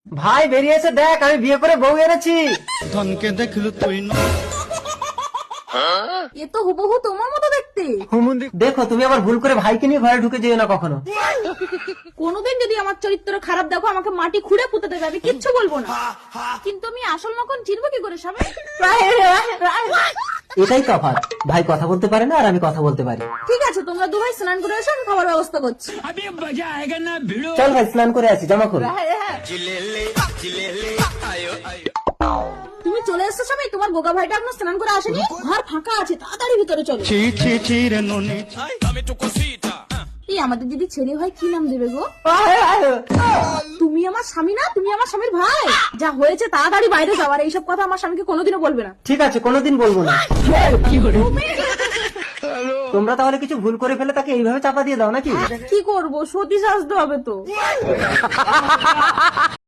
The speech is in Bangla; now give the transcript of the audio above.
ভাই বেরিয়েছে দেখ, আমি বিয়ে করে বউ এনেছি। ধনকে দেখলু তুই এ তো হুবহু তোমার মতো দেখতে। দেখো তুমি আবার ভুল করে ভাইকে নিয়ে ঘরে ঢুকে যেও না কখনো। কোনোদিন যদি আমার চরিত্র খারাপ দেখো, আমাকে মাটি খুঁড়ে পুঁতে দেবে, আমি কিচ্ছু বলবো না। কিন্তু আমি আসল নকল চিনবো কি করে স্বামী? এটাই তফাৎ, ভাই কথা বলতে পারে না আর আমি কথা বলতে পারি। ঠিক আছে, তোমরা দু ভাই স্নান করে এসো, আমি খাবার ব্যবস্থা করছি। চল ভাই স্নান করে আসি, জামা খোল। তুমি চলে এসছো স্বামী, তোমার বোকা ভাইটা এখনো স্নান করে আসেনি, ঘর ফাঁকা আছে, তাড়াতাড়ি ভিতরে চলো। ছি ছি ছি রে ননি। এই আমাদের যদি ছেলে হয় কি নাম দেবে গো? তুমি আমার স্বামী না, তুমি আমার স্বামীর ভাই। যা হয়েছে তাড়াতাড়ি বাইরে যাওয়ার, এইসব কথা আমার স্বামীকে কোনোদিনও বলবে না। ঠিক আছে, কোনোদিন বলবো না। তোমরা তাহলে কিছু ভুল করে ফেলে তাকে এইভাবে চাপা দিয়ে দাও নাকি? কি করবো, সতী সাজতে হবে তো।